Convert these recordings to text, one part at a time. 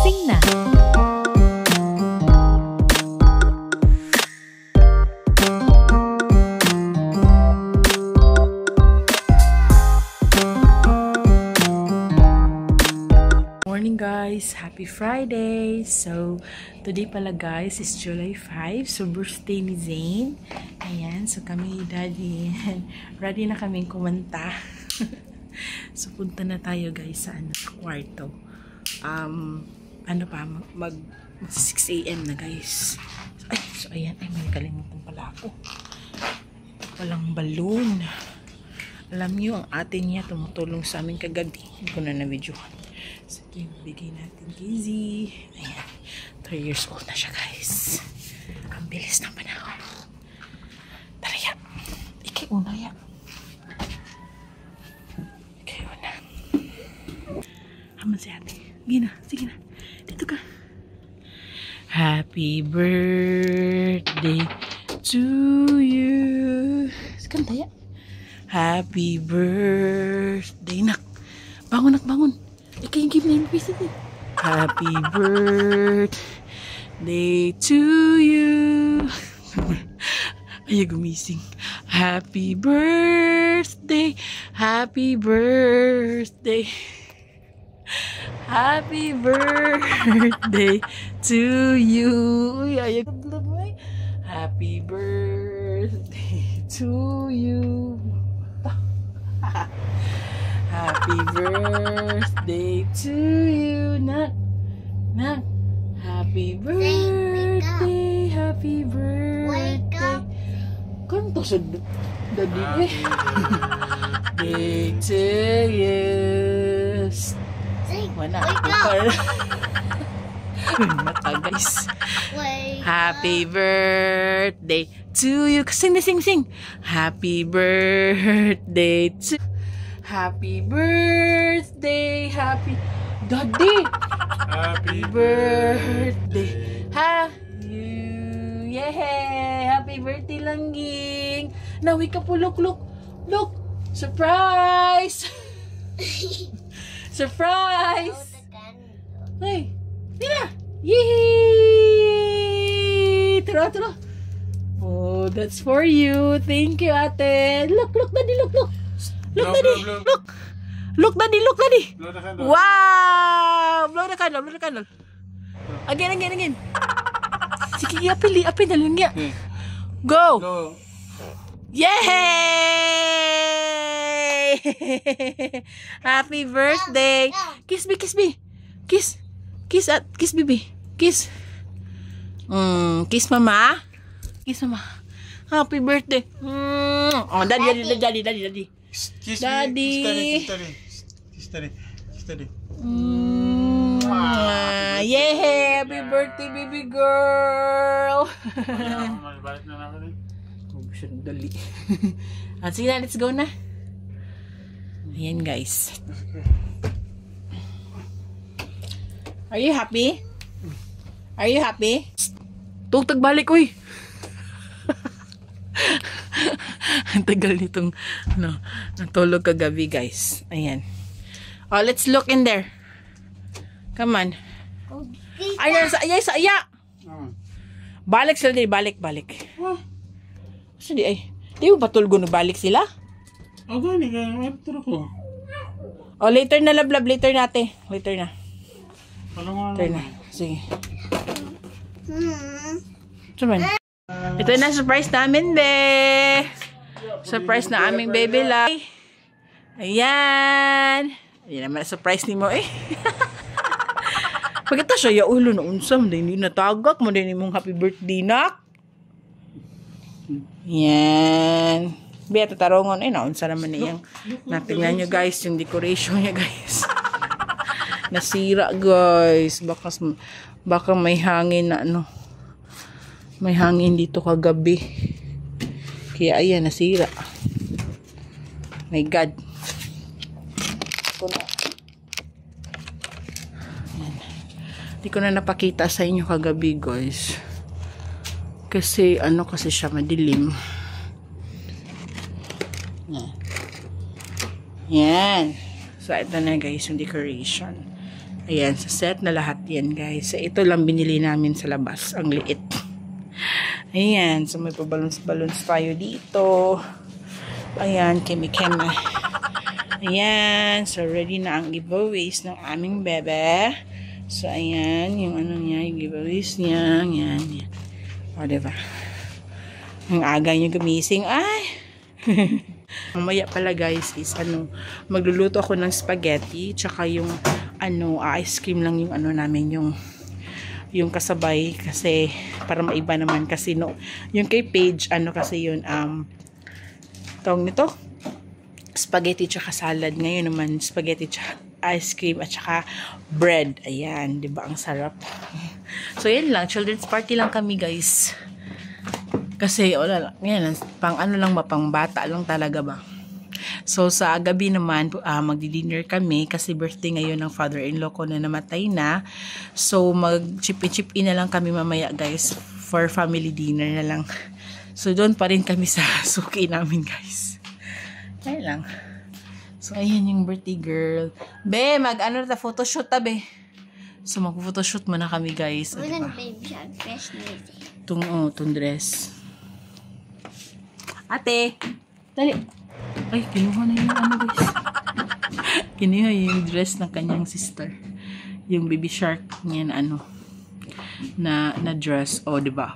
gising na. Morning guys, happy Friday. So today pala guys is July 5, so birthday ni Zane. Ayan, so kami daddy ready na kaming kumanta. So punta na tayo guys sa kwarto. Ano pa, mag 6 AM na guys. So ayan, may kalimutan pala ako. Walang balloon. Alam niyo, ang ate niya tumutulong sa amin kagabi. Hindi ko na na-videohan. Sige, bigay natin kay Z. Ayan, 3 years old na siya guys. Ang bilis ng panahon. Tara ya. Ikay una ya. Ikay una. Haman si ate. Gina, sige na. Dito ka. Happy birthday to you. Kanta ya. Happy birthday. Nak. Bangun, nak, bangun. Ikay, give me a happy birthday to you. Ay, gumising. Happy birthday. Happy birthday. Happy birthday to you. Uy, ay, happy birthday to you. Happy birthday to you, Nak. Nak. Happy birthday, happy birthday. Kanto sa daddy eh. Day to you. Wala ako pa. Mata guys. Happy birthday to you. Sing, sing, sing. Happy birthday to happy birthday, happy daddy. Happy birthday, yeah, happy birthday Langging. Now wake up, look, surprise. Surprise. Hey, mira, yee, tara. Oh, that's for you. Thank you, ate. Look, daddy, look. Look, daddy. Look. Look, daddy. Blow the candle. Wow! Blow the candle. Again. Sige, apil na lang ya. Go! Yay! Happy birthday! Kiss me. Kiss, baby. Kiss. Kiss mama. Happy birthday. Oh, daddy. Kiss Daddy. Kiss daddy. Yeah, happy birthday, baby girl. Balik na namin. Dali. Sige na, let's go na. Ayan guys. Are you happy? Tugtag balik, uy. Ang tagal nitong natulog kagabi guys. Ayan. Oh, let's look in there. Come on. Ayan, sa iya. Balik sila din, balik. Saan di ay? Di ba tulgo na balik sila? Gani ka, maturo ko. Oh, later na lablab, later na. Sige. Saman. Ito na surprise namin, be. Surprise na aming baby life. Ayan. Ayan naman surprise ni mo eh. Pagkita siya, ulo na unsam. Hindi natagak mo din mong happy birthday, nak. Ayan. Be, tatarungon. Eh, naunsa naman niyang. Natingnan nyo guys, yung decoration niya guys. Nasira guys. Baka may hangin na may hangin dito kagabi. Kaya ayan, nasira. My God. Hindi ko na napakita sa inyo kagabi guys. Kasi kasi siya madilim. Yan. So ito na guys yung decoration. Ayan, sa set na lahat yan, guys. So, ito lang binili namin sa labas. Ang liit. Ayan, so may pa-balance tayo dito. Ayan, kemi-kemi. Ayan, so ready na ang giveaways ng aming bebe. So, ayan, yung ano niya, yung giveaways niya. Ayan, yan. O, diba? Ang aga niya gumising. Ay! Mamaya pala, guys, is magluluto ako ng spaghetti, tsaka yung, ice cream lang yung namin, yung kasabay, kasi, para maiba naman, kasi, yung kay Paige, kasi yun, tawag nito, spaghetti tsaka salad. Ngayon naman, spaghetti tsaka ice cream at tsaka bread. Ayan, di ba ang sarap? So, yan lang. Children's party lang kami, guys. Kasi, wala lang. Yan, pang pang bata lang talaga ba. So, sa gabi naman, magdi-dinner kami kasi birthday ngayon ng father-in-law ko na namatay na. So, mag-chip-in na lang kami mamaya, guys, for family dinner na lang. So, doon pa rin kami sa suki namin, guys. Ayan lang. So, ayan yung birthday girl. Be, na photoshoot ta, be. So, mag-photoshoot muna kami, guys. Diba? Itong dress. Ate! Dali! Ay, kinuha na yung guys. Kinuha yung dress ng kanyang sister. Yung baby shark niya na dress. O, diba?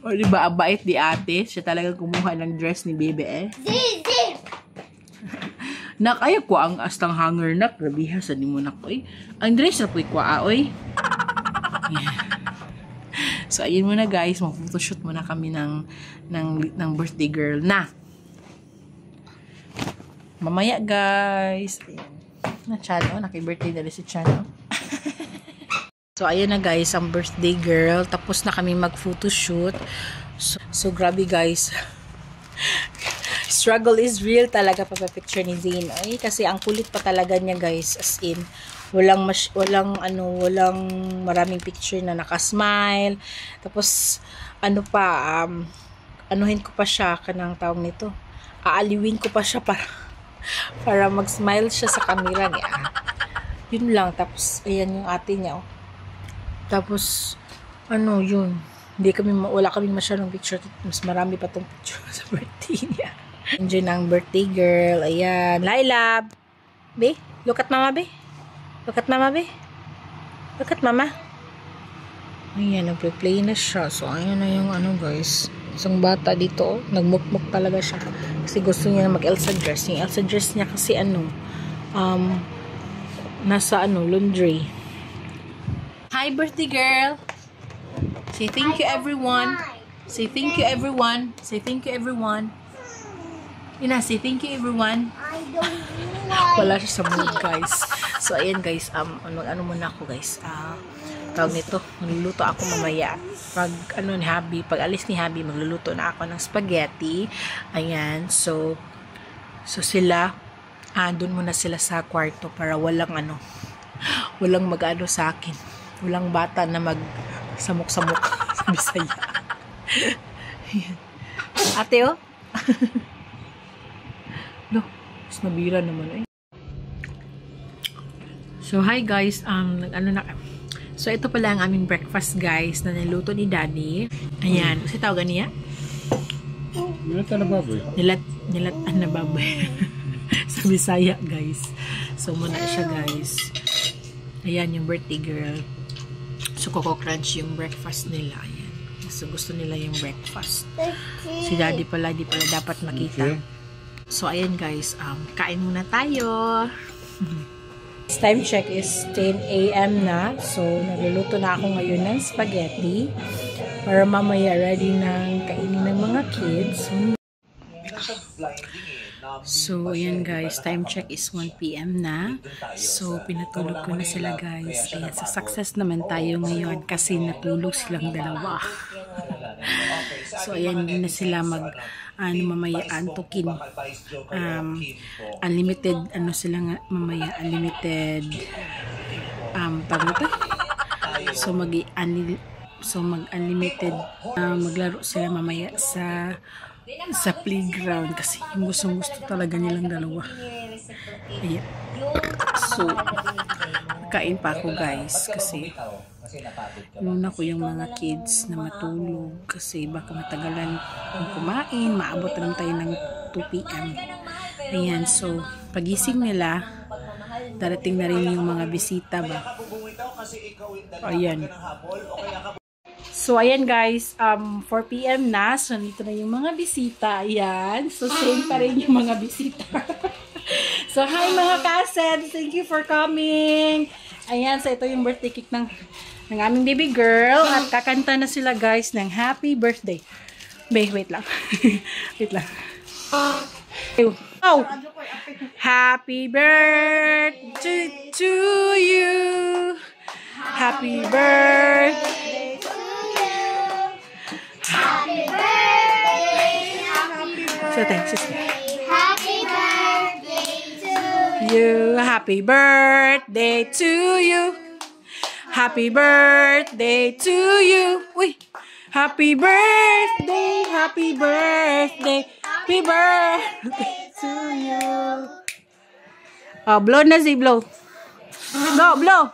O, diba? Abait di ate. Siya talaga kumuha ng dress ni baby eh. Nak, ay ko ang astang hanger nak. Grabiha sa mo nak oy. Ang dress na po'y kwa oy. Yeah. So, ayun muna guys. Mag-photoshoot muna kami ng birthday girl na. Mamaya guys. Ayan. Na Chano. Naki-birthday na rin si Chano. So, ayan na guys. Ang birthday girl. Tapos na kami mag-photoshoot. So, grabe guys. Struggle is real talaga pagpa-picture ni Zane. Ay, kasi ang kulit pa talaga niya guys. As in, walang maraming picture na nakasmile. Tapos, anuhin ko pa siya kanang tawag nito. Aaliwin ko pa siya para mag-smile siya sa camera niya. Yun lang. Tapos, ayan yung ate niya. Oh. Tapos, yun. Wala kami masyadong picture. Mas marami pa tong picture sa birthday niya. Enjoy ng birthday girl. Ayan. Laila. Be, look at mama, be. Look at mama, be. Look at mama. Ayan, nagpe-play na siya. So, ayan na yung guys. Isang bata dito. Nagmukmuk talaga siya. Kasi gusto niya mag-Elsa dress. Yung Elsa dress niya kasi nasa laundry. Hi, birthday girl. Say thank you, everyone. Say thank you, everyone. Say thank you, everyone. Ina, say thank you, everyone. I don't like. Wala siya sa mood, guys. So, ayan, guys. Muna ako, guys. Tawag nito. Magluluto ako mamaya. Pag alis ni Habi, magluluto na ako ng spaghetti. Ayan. So sila, doon muna sila sa kwarto para walang mag-ano sa akin. Walang bata na mag-samok-samok sa Bisaya. Ate, oh. Lo, mas nabira naman eh. So, hi guys. So, ito pala ang aming breakfast guys na niluto ni Daddy. Ayan. Kasi tawagan niya? Nilatan na baboy. Nilatan na baboy. Sa Bisaya guys. So, muna siya guys. Ayan yung birthday girl. So, Coco Crunch yung breakfast nila. Ayan. So, gusto nila yung breakfast. Si Daddy pala, di pala dapat makita. Okay. So, ayan guys. Kain muna tayo. Time check is 10 AM na. So, nagluluto na ako ngayon ng spaghetti para mamaya ready ng kainin ng mga kids. So, ayan guys. Time check is 1 PM na. So, pinatulog ko na sila guys. Ayan, sa success naman tayo ngayon kasi natulog silang dalawa. So, ayan din na sila mamaya antukin. Unlimited, sila nga mamaya, unlimited, So, mag-unlimited, maglaro sila mamaya sa playground kasi yung gusto talaga nilang dalawa. Ayan. So, kain pa ako guys kasi nuna ko yung mga kids na matulog kasi baka matagalan kung kumain, maabot naman tayo ng 2 PM. Ayan, so pagising nila, darating na rin yung mga bisita ba. Ayan. So, ayan guys, 4 PM na. So, nito na yung mga bisita. Ayan. So, same pa rin yung mga bisita. So, hi mga cousins. Thank you for coming. Ayan. So, ito yung birthday cake ng aming baby girl. At kakanta na sila guys ng happy birthday. Wait lang. Wait lang. Oh! Happy birthday to you. Happy birthday. Happy birthday. Happy birthday to you. Happy birthday to you. Happy birthday to you. Uy. Happy birthday. Happy birthday. Happy birthday to you. Oh, blow na si blow. Blow.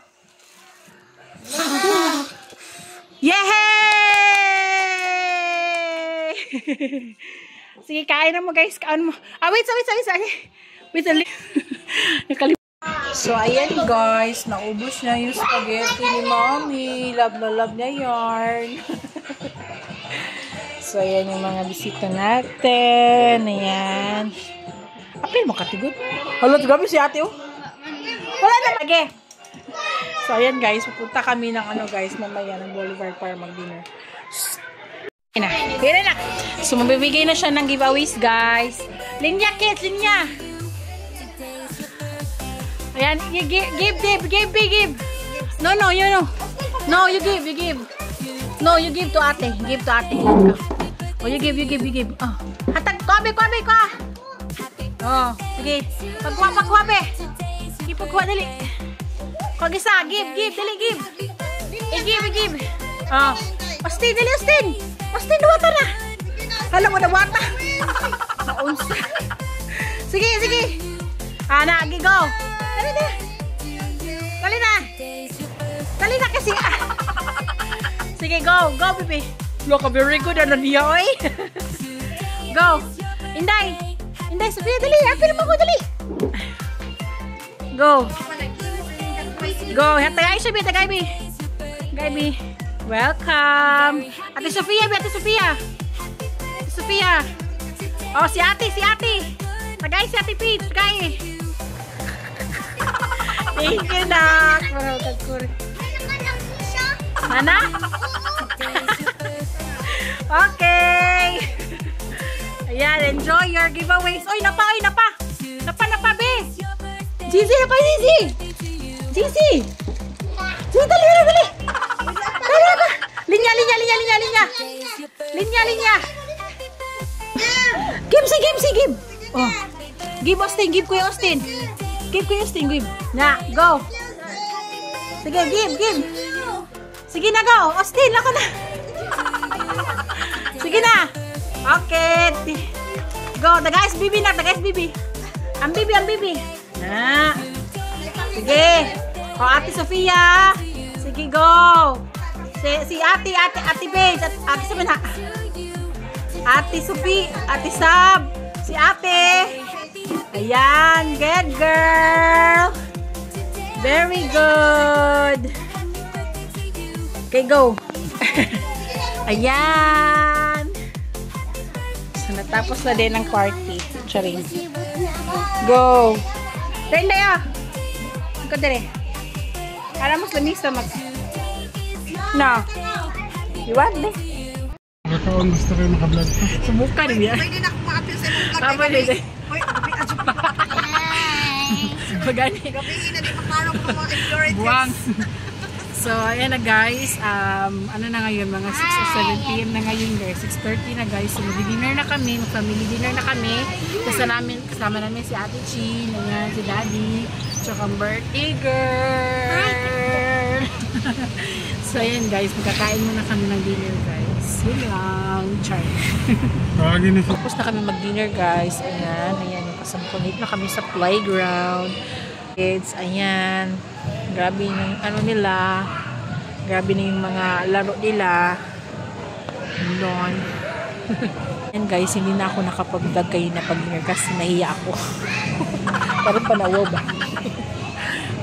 Yay! Sige, kain na mo guys. Kain mo. Wait. Wait a little. So, ayan guys. Naubos na yung spaghetti ni Mommy. Love na love niya yarn. So, ayan yung mga bisita natin. Ayan. Apil mo katigot. Halot, gabi si ate oh. Wala na lagi. So, ayan guys. Pupunta kami ng guys. Mamaya ng Boulevard para mag-dinner. Pira na. So, mabibigay na siya ng giveaways, guys. Linya, kids, linya. Ayan, give. No, you know. No, you give. No, you give to ate. Give to ate. Oh, you give. Oh. Hatag, kwabe ka. Oh, sige. Pagkuha, be. Sige, pagkuha, dali. Kung isa, give, dali, give. Give. Oh. Austin, duwata na. Alam mo, duwata. Naunsa. Sige. Nagi, go. Dali na kasi. Sige, go, baby. Look, very good. Ano niya, oy? Go. Inday, Sophia, dali. Apil mo ko, dali. Go. Hatay, Sophia, Gaibi. Welcome. Ate Sophia. Oh, si ate. Tagay si Ate Peach, tagay. Thank you, Nak. Mana? Okay. Ayan, enjoy your giveaways. Oy, napa, be. Zizi. Dali. Linya. Give. Oh. Give Austin, give Kuya Austin. Give. Na, go. Sige, give. Sige na, go. Austin, lako na. Sige na. Okay. Go, the guys, bibi. Ang bibi. Na. Sige. O, Ate Sophia. Sige, go. Si Ate Paige. Ate Sabi na. Ate Sophie. Ate Sab. Si Ate. Ayan. Good girl. Very good. Okay, go. Ayan. So, natapos na din ang party. Charing. Go. Turn tayo. Ikaw dire. Para mas lamisa mag... No. You want this? Nakaon gusto kayo makablog. Subukan niya. Pwede na akong ma-appeal sa imong vlog. Tama din. Hoy, Pagani. gabi na di makarong ko mga impurities. Buwang. So, ayan na guys. Ano na ngayon? Mga 6 or 7 PM na ngayon guys. 6:30 na guys. So, mag-dinner na kami. Mag-family dinner na kami. Kasama namin si Ate Chin. Ayan, si Daddy. Tsaka ang birthday girl. So, ayan guys. Magkakain muna kami ng dinner guys. Yun lang. Char. Tapos na kami mag-dinner guys. Ayan. Yung kasampunit na kami sa playground. Kids, ayan. Grabe yung ano nila. Grabe na yung mga laro nila. Doon. And guys, hindi na ako nakapag-vlog kayo na pag-dinner kasi nahiya ako. Pero panawaw ba?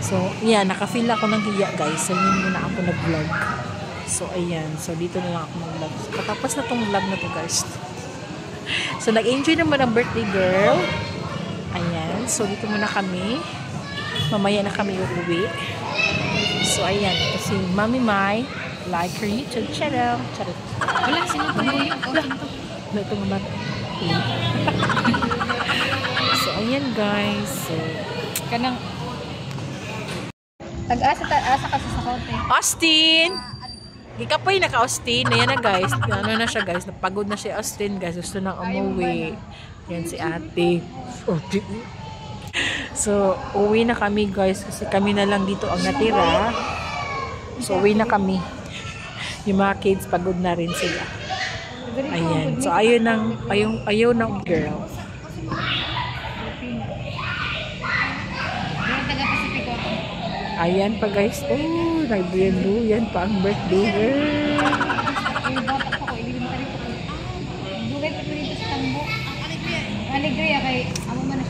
So, yeah, nakafeel ako ng hiya guys. So, hindi muna ako nag-vlog. So, ayan. So, dito na lang ako mag-vlog. So, katapos na tong vlog na to guys. So, nag-enjoy naman ang birthday girl. Ayan. So, dito muna kami. Mamaya na kami uuwi. So, ayan. Kasi Mami Mai, like her YouTube channel. Charot. Wala, sino po yung Wala itong mga So, ayan guys. So, kanang tag-asa kasi sa kote. Austin! Di ka pa yung naka-Austin. Ayan na guys. Ano na siya guys. Napagod na si Austin guys. Gusto nang umuwi. Yan si ate. So, uwi na kami guys. Kasi kami na lang dito ang natira. So, uwi na kami. Yung mga kids pagod na rin sila. Ayan. So, ayaw ng girl. Ayan pa guys. Oh, nagbuyan-buyan pa ang birthday girl. Alegria kay amo man